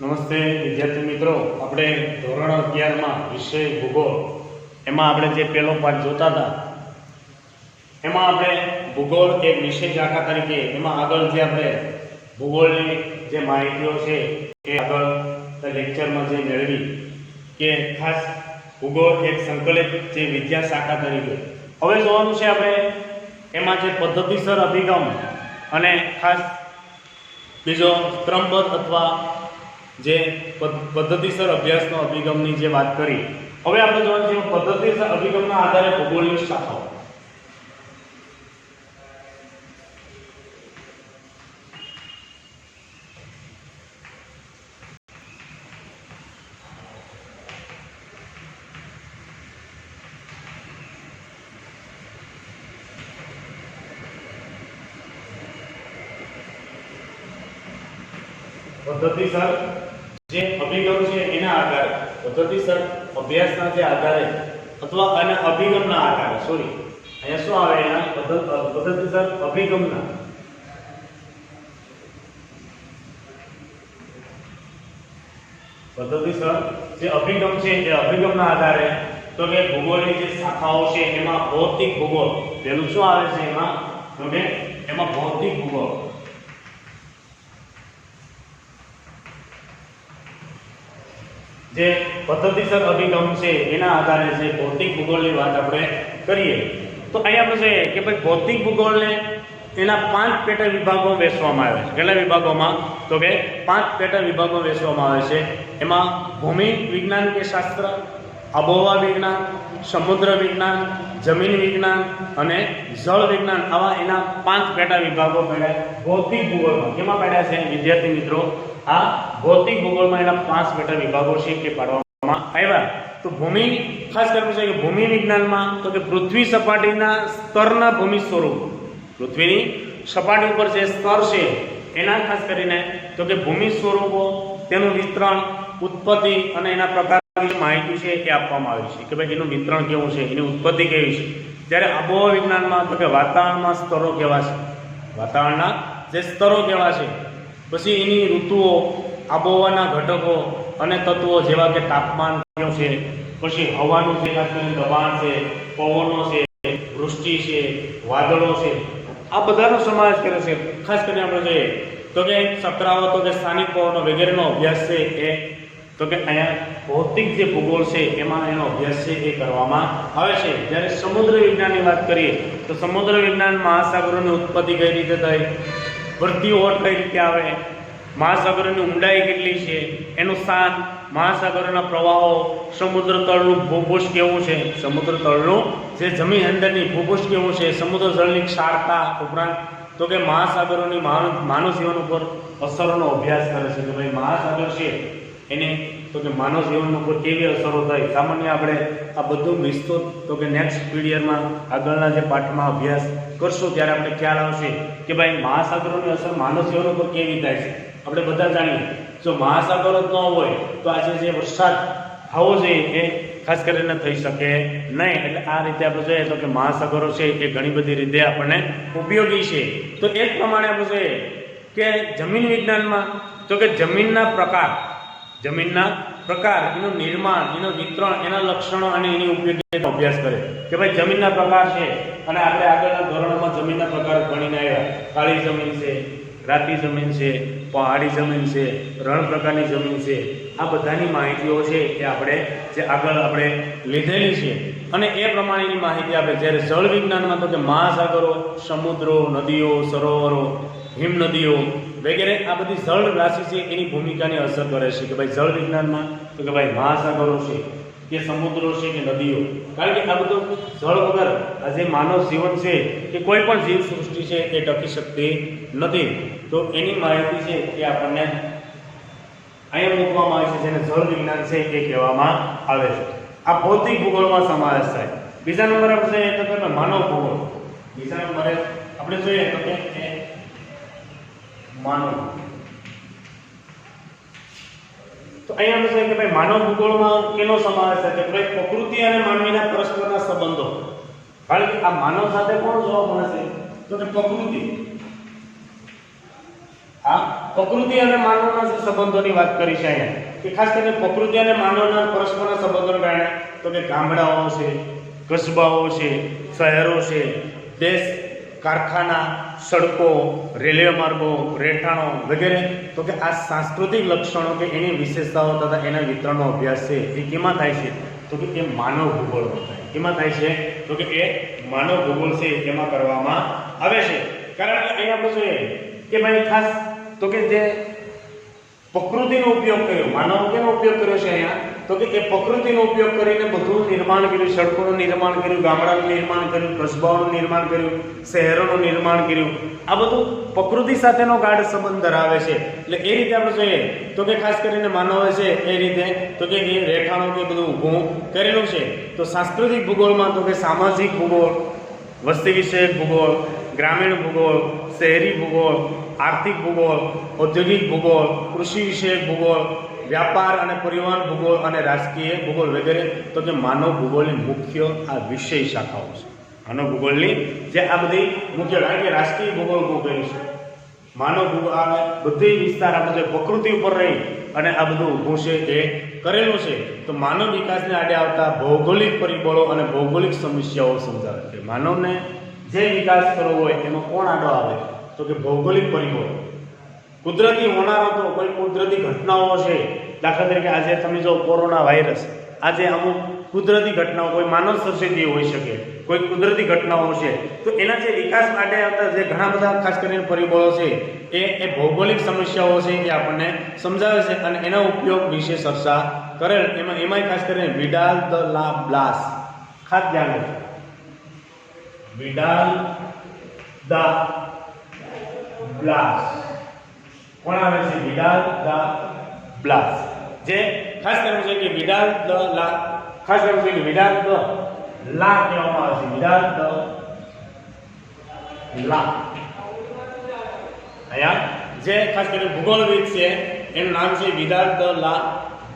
નમસ્તે વિદ્યાર્થી મિત્રો, આપણે ધોરણ 11માં વિષય ભૂગોળ એમાં આપણે જે પહેલો પાઠ જોતા હતા એમાં આપણે ભૂગોળ એક વિશેષ શાખા તરીકે એમાં આગળ જે આપણે ભૂગોળની જે માહિતીઓ છે એ આગળ લેક્ચરમાં જે મેળવી કે ખાસ ભૂગોળ એક સંકલિત જે વિદ્યા શાખા તરીકે હવે જોવાનું છે આપણે એમાં જે પદ્ધતિસર અભિગમ અને ખાસ બીજો ક્રમબદ્ધ અથવા જે પદ્ધતિસર અભ્યાસનો અભિગમની જે વાત કરી, હવે આપણે જોવાનું છે પદ્ધતિસર અભિગમના આધારે ભૂગોળની શાખાઓ. પદ્ધતિસર જે અભિગમ છે એના આધારે, પદ્ધતિસર અભ્યાસના જે આધારે અથવા આના અભિગમના આધારે, સોરી અહીંયા શું આવે, એના પદ્ધતિસર અભિગમના પદ્ધતિસર જે અભિગમ છે એ અભિગમના આધારે તો કે ભૂગોળની જે શાખાઓ છે એમાં ભૌતિક ભૂગોળ પેલું શું આવે છે એમાં, તો કે એમાં ભૌતિક ભૂગોળ, જે પદ્ધતિસર અભિગમ છે એના આધારે જે ભૌતિક ભૂગોળની વાત આપણે કરીએ તો અહીંયા આપણે જોઈએ કે ભાઈ ભૌતિક ભૂગોળને એના 5 પેટા વિભાગો વહેંચવામાં આવે છે. કેટલા વિભાગોમાં, તો કે 5 પેટા વિભાગો વહેંચવામાં આવે છે. એમાં ભૂમિ વિજ્ઞાન કે શાસ્ત્ર, આબોહવા વિજ્ઞાન, સમુદ્ર વિજ્ઞાન, જમીન વિજ્ઞાન અને જળ વિજ્ઞાન, આવા એના 5 પેટા વિભાગો પડ્યા ભૌતિક ભૂગોળમાં. કેમાં પડ્યા છે વિદ્યાર્થી મિત્રો? આ ભૌતિક ભૂગોળમાં એના 5 પેટા વિભાગો છે કે પાડવામાં આવ્યા. તો ભૂમિ ખાસ કરવું છે કે ભૂમિ વિજ્ઞાનમાં તો કે પૃથ્વી સપાટીના સ્તરના ભૂમિ સ્વરૂપ, પૃથ્વીની સપાટી ઉપર જે સ્તર છે એના ખાસ કરીને તો કે ભૂમિ સ્વરૂપો, તેનું વિતરણ, ઉત્પત્તિ અને એના પ્રકારની માહિતી છે એ આપવામાં આવી છે કે ભાઈ એનું વિતરણ કેવું છે, એની ઉત્પત્તિ કેવી છે. જ્યારે આબોહવા વિજ્ઞાનમાં તો કે વાતાવરણમાં સ્તરો કેવા છે, વાતાવરણના જે સ્તરો કેવા છે, પછી એની ઋતુઓ, આબોહવાના ઘટકો અને તત્વો જેવા કે તાપમાન કેવું છે, પછી હવાનું જે ખાસ કરીને દબાણ છે, પવનો છે, વૃષ્ટિ છે, વાદળો છે, આ બધાનો સમાવેશ કરે છે. ખાસ કરીને આપણે જોઈએ તો કે ચક્રાવાતો કે સ્થાનિક પવનો વગેરેનો અભ્યાસ છે એ તો કે અહીંયા ભૌતિક જે ભૂગોળ છે એમાં એનો અભ્યાસ છે એ કરવામાં આવે છે. જ્યારે સમુદ્ર વિજ્ઞાનની વાત કરીએ તો સમુદ્ર વિજ્ઞાન મહાસાગરોની ઉત્પત્તિ કઈ રીતે થઈ, ભરતી ઓટ કઈ રીતે આવે, મહાસાગરોની ઊંડાઈ કેટલી છે, એનું સ્થાન, મહાસાગરોના પ્રવાહો, સમુદ્ર તળનું ભૂપૃષ્ઠ કેવું છે, સમુદ્ર તળનું જે જમીન અંદરની ભૂપૃષ્ઠ કેવું છે, સમુદ્ર જળની ક્ષારતા, ઉપરાંત તો કે મહાસાગરોની માનવ જીવન ઉપર અસરોનો અભ્યાસ કરે છે કે ભાઈ મહાસાગર છે એને તો કે માનવ જીવન ઉપર કેવી અસરો થાય. સામાન્ય આપણે આ બધું વિસ્તૃત તો કે નેક્સ્ટ પીરિયડમાં આગળના જે પાઠમાં અભ્યાસ કરશું ત્યારે આપણે ખ્યાલ આવશે કે ભાઈ મહાસાગરોની અસર માનવ જીવન ઉપર કેવી થાય છે. આપણે બધા જાણીએ જો મહાસાગરો જ ન હોય તો આજે જે વરસાદ થવો જોઈએ એ ખાસ કરીને થઈ શકે નહીં. એટલે આ રીતે આપણે જોઈએ તો કે મહાસાગરો છે એ ઘણી બધી રીતે આપણને ઉપયોગી છે. તો એ જ પ્રમાણે આપણે જોઈએ કે જમીન વિજ્ઞાનમાં તો કે જમીનના પ્રકાર, એનું નિર્માણ, એનું વિતરણ, એના લક્ષણો અને એની ઉપયોગીતાનો અભ્યાસ કરે કે ભાઈ જમીનના પ્રકાર છે અને આપણે આગળના ધોરણોમાં જમીનના પ્રકાર ભણીને આવ્યા. કાળી જમીન છે, રાતી જમીન છે, પહાડી જમીન છે, રણ પ્રકારની જમીન છે, આ બધાની માહિતીઓ છે એ આપણે જે આગળ આપણે લીધેલી છે અને એ પ્રમાણેની માહિતી આપે. જ્યારે જળ વિજ્ઞાનમાં તો કે મહાસાગરો, સમુદ્રો, નદીઓ, સરોવરો, હિમ નદીઓ વગેરે આ બધી જળ રાશિ છે એની ભૂમિકાની અસર કરે છે કે ભાઈ જળ વિજ્ઞાનમાં તો કે ભાઈ મહાસાગરો છે કે સમુદ્રો છે કે નદીઓ, કારણ કે આ બધું જળ વગર આ જે માનવ જીવન છે કે કોઈ પણ જીવ સૃષ્ટિ છે એ ટકી શકતી નથી. તો એની માહિતી છે એ આપણને અહીંયા મૂકવામાં આવે છે જેને જળ વિજ્ઞાન છે એ કહેવામાં આવે છે. આ ભૌતિક ભૂગોળમાં સમાવેશ થાય. બીજા નંબરે આપણે જોઈએ તો કે માનવ ભૂગોળ. બીજા નંબરે આપણે જોઈએ તો કે માનવ. તો અહીંયા આપણે જોઈએ કે ભાઈ માનવ ભૂગોળમાં કેનો સમાવેશ થાય કે ભાઈ પ્રકૃતિ અને માનવીના પરસ્પરના સંબંધો. કારણ કે આ માનવ સાથે કોણ જોવા મળે છે તો કે પ્રકૃતિ. આ પ્રકૃતિ અને માનવના જે સંબંધોની વાત કરી છે અહીંયા કે ખાસ કરીને પ્રકૃતિ અને માનવના પરસ્પરના સંબંધોને કારણે તો કે ગામડાઓ છે, કસ્બાઓ છે, શહેરો છે, દેશ, કારખાના, સડકો, રેલવે માર્ગો, રહેઠાણો વગેરે તો કે આ સાંસ્કૃતિક લક્ષણો કે એની વિશેષતાઓ તથા એના વિતરણનો અભ્યાસ છે એ કેમાં થાય છે તો કે એ માનવ ભૂગોળમાં થાય. કેમાં થાય છે તો કે એ માનવ ભૂગોળ છે એમાં કરવામાં આવે છે. કારણ કે અહીંયા આપણે જોઈએ કે ભાઈ ખાસ તો કે જે પ્રકૃતિનો ઉપયોગ કર્યો, માનવ કેનો ઉપયોગ કર્યો છે અહીંયા તો કે એ પ્રકૃતિનો ઉપયોગ કરીને બધું નિર્માણ કર્યું, સડકોનું નિર્માણ કર્યું, ગામડાનું નિર્માણ કર્યું, કસ્બાઓનું નિર્માણ કર્યું, શહેરોનું નિર્માણ કર્યું. આ બધું પ્રકૃતિ સાથેનો ગાઢ સંબંધ ધરાવે છે. એટલે એ રીતે આપણે જોઈએ તો કે ખાસ કરીને માનવે છે એ રીતે તો કે એ રહેઠાણો કે બધું ઊભું કરેલું છે. તો સાંસ્કૃતિક ભૂગોળમાં તો કે સામાજિક ભૂગોળ, વસ્તી વિષયક ભૂગોળ, ગ્રામીણ ભૂગોળ, શહેરી ભૂગોળ, આર્થિક ભૂગોળ, ઔદ્યોગિક ભૂગોળ, કૃષિ વિષયક ભૂગોળ, વ્યાપાર અને પરિવહન ભૂગોળ અને રાજકીય ભૂગોળ વગેરે તો કે માનવ ભૂગોળની મુખ્ય આ વિષય શાખાઓ છે. માનવ ભૂગોળની જે આ બધી મુખ્ય, કારણ કે રાજકીય ભૂગોળ બહુ કર્યું છે, માનવ ભૂગોળ આ બધી વિસ્તાર આપણે જે પ્રકૃતિ ઉપર રહી અને આ બધું ઊભું છે એ કરેલું છે. તો માનવ વિકાસને આડે આવતા ભૌગોલિક પરિબળો અને ભૌગોલિક સમસ્યાઓ સમજાવે છે. માનવને જે વિકાસ કરવો હોય એમાં કોણ આડો આવે તો કે ભૌગોલિક પરિબળો. કુદરતી હોનારો તો કોઈ કુદરતી ઘટનાઓ છે, દાખલા તરીકે આજે તમે જો કોરોના વાયરસ, આજે અમુક કુદરતી ઘટનાઓ કોઈ માનવ સર્જિત હોઈ શકે, કોઈ કુદરતી ઘટનાઓ છે, તો એના જે વિકાસ માટે આવતા જે ઘણા બધા ખાસ કરીને પરિબળો છે એ ભૌગોલિક સમસ્યાઓ છે એ આપણને સમજાવે છે અને એના ઉપયોગ વિશે ચર્ચા કરેલ. એમાં ખાસ કરીને વિડાલ ધ લા બ્લાસ, ખાસ ધ્યાન રાખજો, વિડાલ ધ બ્લાસ કોણ આવે છે? Vidal de Blache. જે ખાસ કરીને છે કે વિડાલ ધ લા, ખાસ કરીને છે કે વિડાલ ધ લા કહેવામાં આવે છે. વિડાલ ધ લા અહીંયા જે ખાસ કરીને ભૂગોળવિદ છે એનું નામ છે વિડાલ ધ લા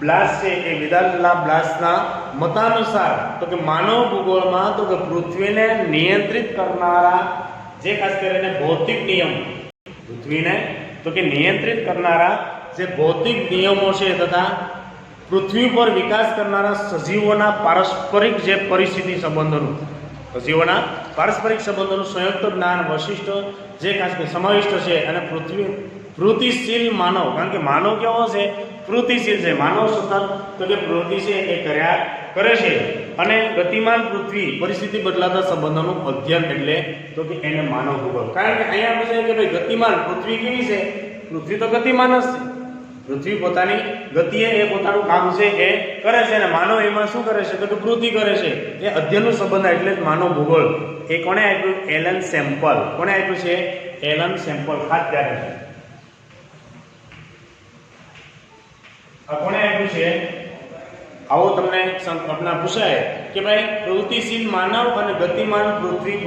બ્લાસ છે. એ વિડાલ ધ લા બ્લાસના મતાનુસાર તો કે માનવ ભૂગોળમાં તો કે પૃથ્વીને નિયંત્રિત કરનારા જે ખાસ કરીને ભૌતિક નિયમ, પૃથ્વીને તો કે નિયંત્રિત કરનારા જે ભૌતિક નિયમો છે તથા પૃથ્વી પર વિકાસ કરનારા સજીવોના પારસ્પરિક જે પરિસ્થિતિ સંબંધોનું, સજીવોના પારસ્પરિક સંબંધોનું સંયુક્ત જ્ઞાન વશિષ્ઠ જે ખાસ કરીને સમાવિષ્ટ છે. અને પ્રવૃત્તિશીલ માનવ, કારણ કે માનવ કેવો છે? પ્રવૃત્તિશીલ છે. માનવ સતત તો કે પ્રવૃત્તિ છે એ કર્યા કરે છે અને ગતિમાન પૃથ્વી પરિસ્થિતિ બદલાતા સંબંધોનું અધ્યયન એટલે તો કે એને માનવ ભૂગોળ. કારણ કે અહીંયા આપણે છે કે ભાઈ ગતિમાન પૃથ્વી કેવી છે? પૃથ્વી તો ગતિમાન જ છે. પૃથ્વી પોતાની ગતિએ એ પોતાનું કામ છે એ કરે છે અને માનવ એમાં શું કરે છે તો કે પ્રવૃત્તિ કરે છે. એ અધ્યયનનું સંબંધ એટલે જ માનવ ભૂગોળ. એ કોણે આપ્યું? Allen sample. કોણે આપ્યું છે? Allen sample. ખાસ ધ્યાન રાખજો. આ કોણે આપ્યું છે? આવો તમને આપના પૂછાય કે ભાઈ પ્રવૃત્તિશીલ માનવ અને ગતિમાન પૃથ્વી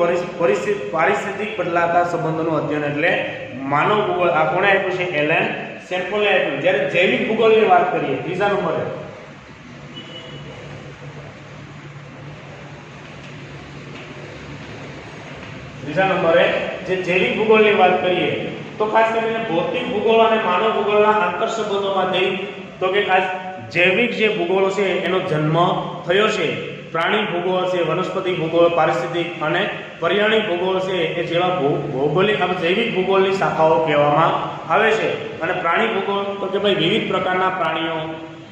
પારિસ્થિતિક બદલાતા સંબંધોનું અધ્યયન એટલે માનવ ભૂગોળ. આ કોણે આપ્યું છે? એલન સેમ્પલે આપ્યું. જ્યારે જૈવિક ભૂગોળની વાત કરીએ ત્રીજા નંબરે, જે જૈવિક ભૂગોળની વાત કરીએ તો ખાસ કરીને ભૌતિક ભૂગોળ અને માનવ ભૂગોળના આંતર સંબંધોમાંથી તો કે ખાસ જૈવિક જે ભૂગોળ છે એનો જન્મ થયો છે. પ્રાણી ભૂગોળ છે, વનસ્પતિ ભૂગોળ, પારિસ્થિતિક અને પર્યાવરણીય ભૂગોળ છે એ જેવા ભૌગોલિક જૈવિક ભૂગોળની શાખાઓ કહેવામાં આવે છે. અને પ્રાણી ભૂગોળ તો કે ભાઈ વિવિધ પ્રકારના પ્રાણીઓ,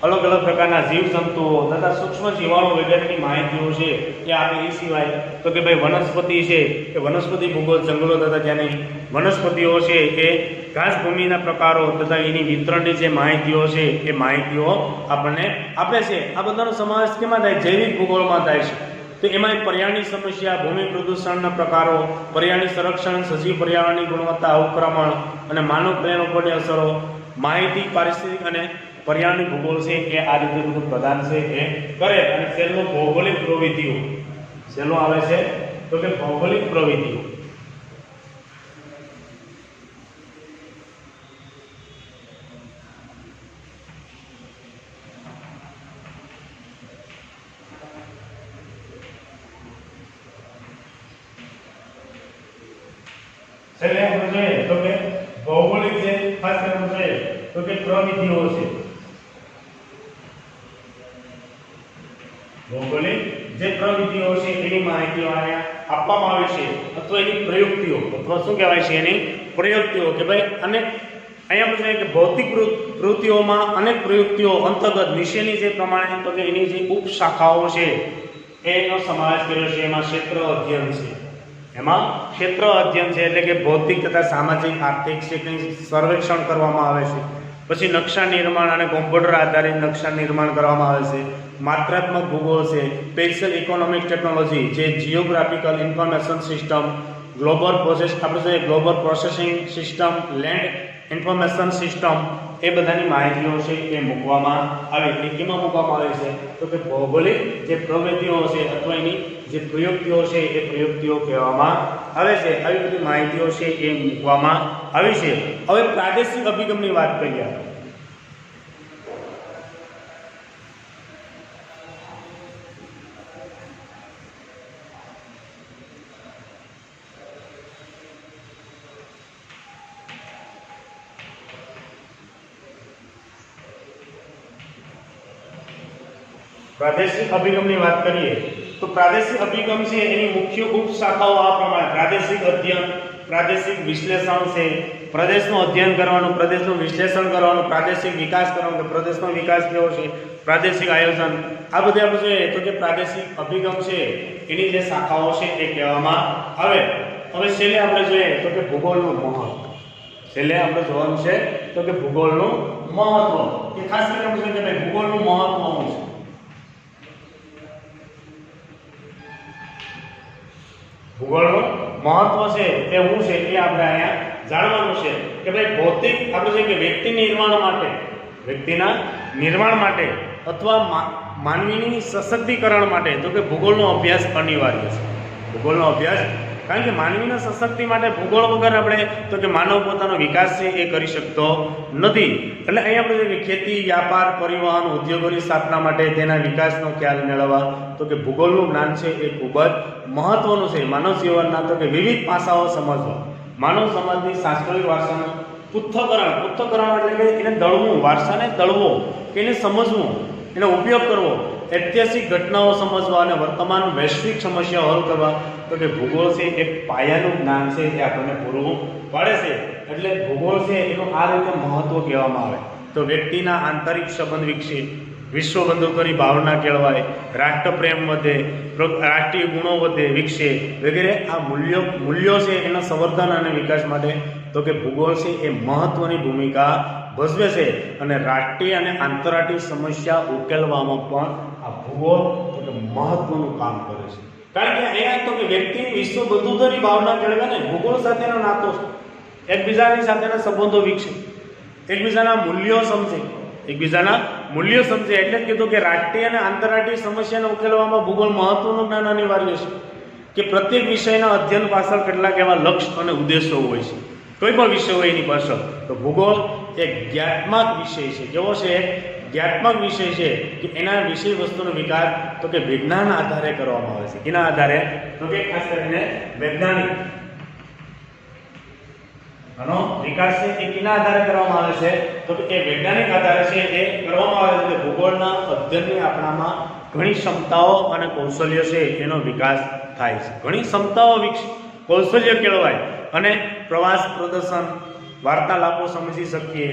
અલગ અલગ પ્રકારના જીવજંતુઓ તથા સૂક્ષ્મ જીવાણુ વગેરેની માહિતીઓ છે એ આપે. એ સિવાય તો કે ભાઈ વનસ્પતિ છે એ વનસ્પતિ ભૂગોળ, જંગલો તથા ત્યાંની વનસ્પતિઓ છે એ ઘાસ ભૂમિના પ્રકારો તથા એની વિતરણની જે માહિતીઓ છે એ માહિતીઓ આપણને આપે છે. આ બધાનો સમાવેશ કેમાં થાય? જૈવિક ભૂગોળમાં થાય છે. તો એમાં પર્યાવરણની સમસ્યા, ભૂમિ પ્રદૂષણના પ્રકારો, પર્યાવરણીય સંરક્ષણ, સજીવ પર્યાવરણની ગુણવત્તા, અવક્રમણ અને માનવ કલ્યાણ ઉપરની અસરો, માહિતી, પારિસ્થિતિક અને પર્યાવરણીય ભૂગોળ છે એ આ રીતે બધું પ્રદાન છે એ કરે. અને છેલ્લું ભૌગોલિક પ્રવૃત્તિઓ. છેલ્લું આવે છે તો કે ભૌગોલિક પ્રવૃત્તિઓ. છેલ્લે આપણે જોઈએ તો કે ભૌગોલિક જે ખાસ કરીને છે તો કે પ્રવિધિઓ છે, ભૌગોલિક જે પ્રવિધિઓ છે એની માહિતીઓ અહીંયા આપવામાં આવે છે, અથવા એની પ્રયુક્તિઓ, અથવા શું કહેવાય છે એની પ્રયુક્તિઓ, કે ભાઈ અને અહીંયા પૂછે કે ભૌતિક પ્રવૃત્તિઓમાં અનેક પ્રયુક્તિઓ અંતર્ગત નીચેની જે પ્રમાણે તો કે એની જે ઉપશાખાઓ છે એનો સમાવેશ કર્યો છે. એમાં ક્ષેત્ર અધ્યયન છે, એમાં ક્ષેત્ર અધ્યયન છે એટલે કે ભૌતિક તથા સામાજિક આર્થિક ક્ષેત્રે સર્વેક્ષણ કરવામાં આવે છે. પછી નકશા નિર્માણ અને કોમ્પ્યુટર આધારિત નકશા નિર્માણ કરવામાં આવે છે. માત્રાત્મક ભૂગોળ છે, સ્પેશિયલ ઇકોનોમિક ટેકનોલોજી જે geographical information system, global processing system, land information system, એ બધાની માહિતીઓ છે એ મૂકવામાં આવે. એ કેમાં મૂકવામાં આવે છે તો કે ભૌગોલિક જે પ્રવૃત્તિઓ છે અથવા એની જે પ્રયુક્તિઓ છે એ પ્રયુક્તિઓ કહેવામાં આવે છે. આવી બધી માહિતીઓ છે એ મૂકવામાં આવી છે. હવે પ્રાદેશિક અભિગમની વાત કરીએ. પ્રાદેશિક અભિગમની વાત કરીએ તો પ્રાદેશિક અભિગમ છે એની મુખ્ય ઉપશાખાઓ આ પ્રમાણે: પ્રાદેશિક અધ્યયન, પ્રાદેશિક વિશ્લેષણ છે, પ્રદેશનું અધ્યયન કરવાનું, પ્રદેશનું વિશ્લેષણ કરવાનું, પ્રાદેશિક વિકાસ કરવાનો કે પ્રદેશનો વિકાસ કેવો છે, પ્રાદેશિક આયોજન. આ બધે આપણે જોઈએ તો કે પ્રાદેશિક અભિગમ છે એની જે શાખાઓ છે એ કહેવામાં આવે. હવે છેલ્લે આપણે જોઈએ તો કે ભૂગોળનું મહત્વ. છેલ્લે આપણે જોવાનું છે તો કે ભૂગોળનું મહત્વ, કે ખાસ કરીને આપણે જોઈએ કે ભાઈ ભૂગોળનું મહત્વ શું છે. ભૂગોળનું મહત્વ છે એ શું છે એ આપણે અહીંયા જાણવાનું છે. કે ભાઈ ભૌતિક આપણે જોઈએ કે વ્યક્તિના નિર્માણ માટે અથવા માનવીની સશક્તિકરણ માટે તો કે ભૂગોળનો અભ્યાસ અનિવાર્ય છે. ભૂગોળનો અભ્યાસ, કારણ કે માનવીના સશક્તિ માટે ભૂગોળ વગર આપણે તો કે માનવ પોતાનો વિકાસ છે એ કરી શકતો નથી. એટલે અહીંયા આપણે જોઈએ કે ખેતી, વ્યાપાર, પરિવહન, ઉદ્યોગોની સ્થાપના માટે તેના વિકાસનો ખ્યાલ મેળવવા તો કે ભૂગોળનું જ્ઞાન છે એ ખૂબ જ મહત્વનું છે. માનવ જીવનના તો કે વિવિધ પાસાઓ સમજવા, માનવ સમાજની સાંસ્કૃતિક વારસાનું પૃથ્થકરણ એટલે કે એને દળવું, વારસાને દળવો કે એને સમજવું, એનો ઉપયોગ કરવો, ઐતિહાસિક ઘટનાઓ સમજવા અને વર્તમાન વૈશ્વિક સમસ્યાઓ હલ કરવા તો કે ભૂગોળ છે એક પાયાનું જ્ઞાન છે એ આપણને પૂરું પાડે છે. એટલે ભૂગોળ છે એનું આ રીતે મહત્વ કહેવામાં આવે. તો વ્યક્તિના આંતરિક સંબંધ વિકસે, વિશ્વ બંધુત્વની ભાવના કેળવાય, રાષ્ટ્રપ્રેમ વધે, રાષ્ટ્રીય ગુણો વધે, વિકસે વગેરે આ મૂલ્યો છે એના સંવર્ધન અને વિકાસ માટે તો કે ભૂગોળ છે એ મહત્વની ભૂમિકા ભજવે છે. અને રાષ્ટ્રીય અને આંતરરાષ્ટ્રીય સમસ્યા ઉકેલવામાં પણ આ ભૂગોળ તો કે મહત્વનું કામ કરે છે. કારણ કે અહીંયા તો કે વ્યક્તિની વિશ્વ બંધુત્વની ભાવના કેળવે ને ભૂગોળ સાથેનો નાતો છે. એકબીજાની સાથેના સંબંધો વિકસે, એકબીજાના મૂલ્યો સમજે, એટલે જ કીધું કે રાષ્ટ્રીય અને આંતરરાષ્ટ્રીય સમસ્યાને ઉકેલવામાં ભૂગોળ મહત્વનું જ્ઞાન અનિવાર્ય છે. કે પ્રત્યેક વિષયના અધ્યયન પાછળ કેટલાક એવા લક્ષ્ય અને ઉદ્દેશો હોય છે. કોઈ પણ વિષય હોય એની પાછળ તો ભૂગોળ એક જ્ઞાત્મક વિષય છે. કેવો છે? જ્ઞાત્મક વિષય છે કે એના વિષય વસ્તુનો વિકાસ તો કે વિજ્ઞાન આધારે કરવામાં આવે છે. એના આધારે તો કે ખાસ કરીને વૈજ્ઞાનિક આનો વિકાસ છે એ કેના આધારે કરવામાં આવે છે તો કે એ વૈજ્ઞાનિક આધારે છે એ કરવામાં આવે છે. ભૂગોળના અધ્યયનની આપણામાં ઘણી ક્ષમતાઓ અને કૌશલ્ય છે એનો વિકાસ થાય છે. ઘણી ક્ષમતાઓ કૌશલ્ય કેળવાય અને પ્રવાસ, પ્રદર્શન, વાર્તાલાપો સમજી શકીએ,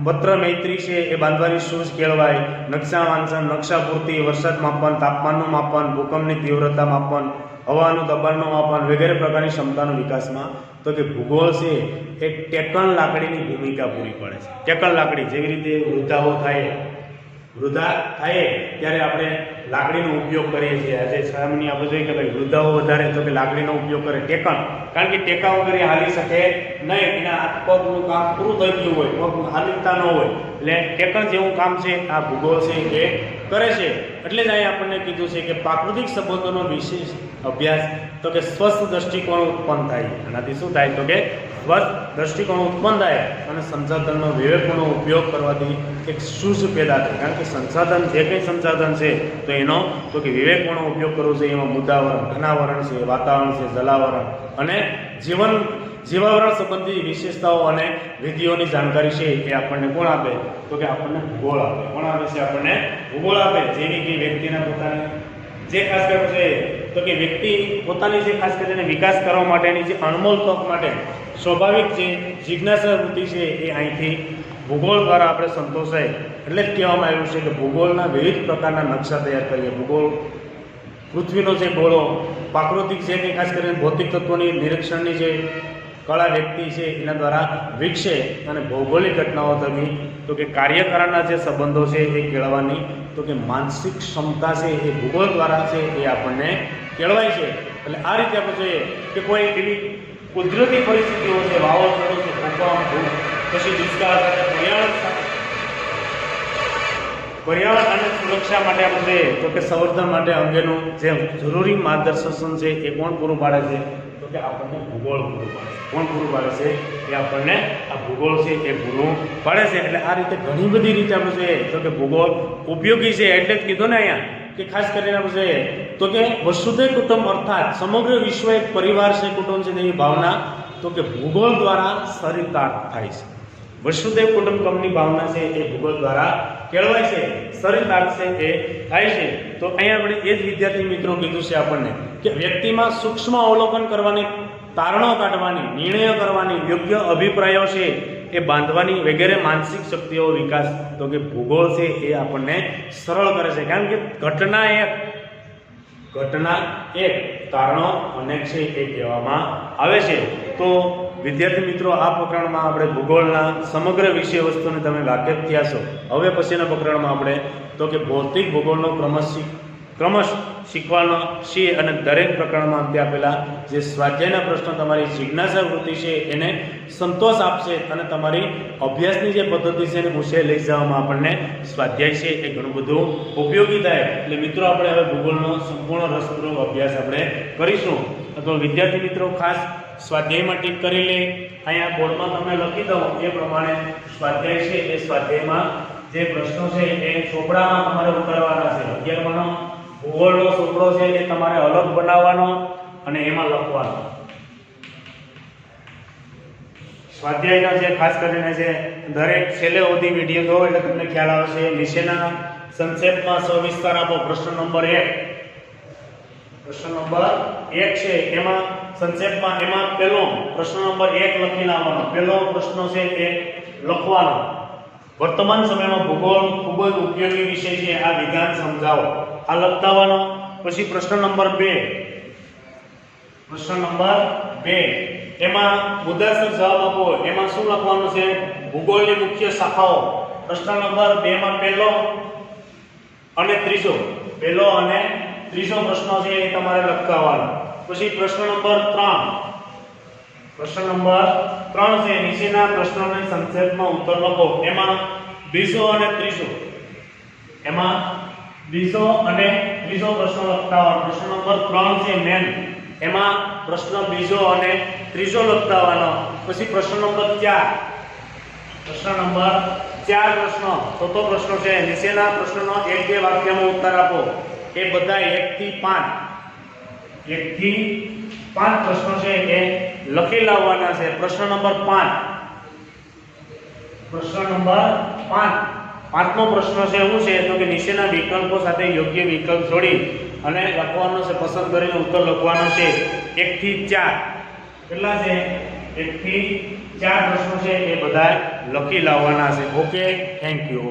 પત્ર મૈત્રી છે એ બાંધવાની સૂઝ કેળવાય, નકશા વાંચન, નકશા પૂર્તિ, વરસાદ માપન, તાપમાનનું માપન, ભૂકંપની તીવ્રતા માપન, હવાનું દબાણનું માપન વગેરે પ્રકારની ક્ષમતાનો વિકાસમાં તો કે ભૂગોળ છે એક ટેકન લાકડીની ભૂમિકા પૂરી પડે છે. ટેકન લાકડી જેવી રીતે વૃદ્ધા થાય ત્યારે આપણે લાકડીનો ઉપયોગ કરીએ છીએ. આજે સામાન્ય આપણે જોઈએ કે ભાઈ વૃદ્ધાઓ વધારે તો કે લાકડીનો ઉપયોગ કરે, ટેકન, કારણ કે ટેકા વગર એ હાલી શકે નહીં. એના હાથ પગનું કામ પૂરું થઈ ગયું હોય, પગ હાલતા ન હોય, એટલે ટેકન જેવું કામ છે આ ભૂગોળ છે એ કરે છે. એટલે જ અહીં આપણને કીધું છે કે પ્રાકૃતિક સંબંધોનો વિશેષ અભ્યાસ તો કે સ્વસ્થ દ્રષ્ટિકોણ ઉત્પન્ન થાય. આનાથી શું થાય તો કે સ્વસ્થ દ્રષ્ટિકોણ ઉત્પન્ન થાય અને સંસાધનનો વિવેકનો ઉપયોગ કરવાથી એક સૂઝ પેદા થાય. કારણ કે સંસાધન જે કંઈ સંસાધન છે તો એનો તો કે વિવેકનો ઉપયોગ કરવો છે. એમાં મુદ્દાવરણ, ઘનાવરણ છે, વાતાવરણ છે, જલાવરણ અને જીવાવરણ સંબંધી વિશેષતાઓ અને વિધિઓની જાણકારી છે એ આપણને કોણ આપે? તો કે આપણને ભૂગોળ આપે. કોણ આપે છે? આપણને ભૂગોળ આપે. જેવી કે વ્યક્તિના પોતાની જે ખાસ કરીને છે તો કે વ્યક્તિ પોતાની જે ખાસ કરીને વિકાસ કરવા માટેની જે અણમોલ તક માટે સ્વાભાવિક જે જિજ્ઞાસા વૃત્તિ છે એ અહીંથી ભૂગોળ દ્વારા આપણે સંતોષાય. એટલે જ કહેવામાં આવ્યું છે કે ભૂગોળના વિવિધ પ્રકારના નકશા તૈયાર કરીએ. ભૂગોળ પૃથ્વીનો જે ગોળો, પ્રાકૃતિક છે કે ખાસ કરીને ભૌતિક તત્વોની નિરીક્ષણની જે કળા વ્યક્તિ છે એના દ્વારા વિકસે અને ભૌગોલિક ઘટનાઓ થકી તો કે કાર્યકારણના જે સંબંધો છે એ કેળવવાની તો કે માનસિક ક્ષમતા છે એ ભૂગોળ દ્વારા છે એ આપણને કેળવાય છે. એટલે આ રીતે આપણે જોઈએ કે કોઈ એવી કુદરતી પરિસ્થિતિઓ છે, વાવાઝોડું છે, ભૂકંપ, પછી દુષ્કાળ સાથે પર્યાવરણ અને સુરક્ષા માટે આપણે જોઈએ તો કે સંવર્ધન માટે અંગેનું જે જરૂરી માર્ગદર્શન છે એ કોણ પૂરું પાડે છે? તો કે આપણને ભૂગોળ પૂરું પાડે છે. કોણ પૂરું પાડે છે? એ આપણને આ ભૂગોળ છે એ પૂરું પાડે છે. એટલે આ રીતે ઘણી બધી રીતે આપણે જોઈએ તો કે ભૂગોળ ઉપયોગી છે. એટલે જ કીધું ને અહીંયા કે ખાસ કરીને આપણે જોઈએ તો કે વસુધૈવ કુટુંબ અર્થાત સમગ્ર વિશ્વ એક પરિવાર છે, કુટુંબ છે તેવી ભાવના તો કે ભૂગોળ દ્વારા ચરિતાર્થ થાય છે. વસુધૈવ કુટુંબકમની ભાવના છે એ ભૂગોળ દ્વારા કેળવાય છે, ચરિતાર્થ છે એ થાય છે. તો અહીંયા આપણે એ જ વિદ્યાર્થી મિત્રો કીધું છે આપણને કે વ્યક્તિમાં સૂક્ષ્મ અવલોકન કરવાની, તારણો કાઢવાની, નિર્ણયો કરવાની, યોગ્ય અભિપ્રાયો છે એ બાંધવાની વગેરે માનસિક શક્તિઓ વિકાસ તો કે ભૂગોળ છે એ આપણને સરળ કરે છે. કારણ કે ઘટના એક તારણો અનેક છે એ કહેવામાં આવે છે. તો વિદ્યાર્થી મિત્રો આ પ્રકરણમાં આપણે ભૂગોળના સમગ્ર વિષય વસ્તુને તમે વાકેફ થયા છો. હવે પછીના પ્રકરણમાં આપણે તો કે ભૌતિક ભૂગોળનો ક્રમશ શીખવાનો છે અને દરેક પ્રકરણમાં અંતે આપેલા જે સ્વાધ્યાયના પ્રશ્નો તમારી જિજ્ઞાસા વૃત્તિ છે એને સંતોષ આપશે અને તમારી અભ્યાસની જે પદ્ધતિ છે એને ઊંચે લઈ જવામાં આપણને સ્વાધ્યાય છે એ ઘણું બધું ઉપયોગી થાય. એટલે મિત્રો આપણે હવે ભૂગોળનો સંપૂર્ણ રસપ્રદ અભ્યાસ આપણે કરીશું. તો વિદ્યાર્થી મિત્રો ખાસ સ્વાધ્યાયમાં ટીક કરી લે. અહીંયા બોર્ડમાં તમે લખી દો એ પ્રમાણે સ્વાધ્યાય છે એ સ્વાધ્યાયમાં જે પ્રશ્નો છે એ ચોપડામાં તમારે ઉતારવાના છે. 11માનો ભૂગોળનો ચોપડો છે એ તમારે અલગ બનાવવાનો અને એમાં લખવાનો. સ્વાધ્યાયના જે ખાસ કરીને છે દરેક છેલ્લે સુધી વિડીયો જોવો એટલે તમને ખ્યાલ આવશે. નીચેના સંક્ષેપમાં સવિસ્તાર આપો. પ્રશ્ન નંબર 1 છે એમાં સંક્ષેપમાં એમાં પહેલો પ્રશ્ન નંબર 1 લખી લાવવાનો. પહેલો પ્રશ્ન છે એ લખવાનો. વર્તમાન સમયમાં ભૂગોળ ખૂબ જ ઉપયોગી વિષય છે, આ વિધાન સમજાવો. આ લખતાવાનો. પછી પ્રશ્ન નંબર 2 એમાં મુદ્દાસર જવાબ આપો. એમાં શું લખવાનું છે? ભૂગોળની મુખ્ય શાખાઓ. પ્રશ્ન નંબર 2 માં પહેલો અને ત્રીજો પ્રશ્ન છે એ તમારે લખવાનો. પછી પ્રશ્ન નંબર 3 છે નીચેના પ્રશ્નોને સંક્ષેપમાં ઉત્તર લખો. એમાં બીજો અને ત્રીજો પ્રશ્ન લખવાનો. પ્રશ્ન નંબર 3 છે મેન, એમાં પ્રશ્ન બીજો અને ત્રીજો લખવાનો. પછી પ્રશ્ન નંબર 4 ચોથો પ્રશ્ન છે નીચેના પ્રશ્નનો 1-2 વાક્યમાં ઉત્તર આપો. એ બધા 1 થી 5 પ્રશ્નો છે એ લખી લાવવાના છે. પ્રશ્ન નંબર 5 પાંચમો પ્રશ્ન છે શું છે? તો કે નીચેના વિકલ્પો સાથે યોગ્ય વિકલ્પ જોડી અને લખવાનો છે, પસંદ કરીને ઉત્તર લખવાનો છે. 1 થી 4 કેટલા છે? 1 થી 4 પ્રશ્નો છે એ બધા લખી લાવવાના છે. Okay, thank you.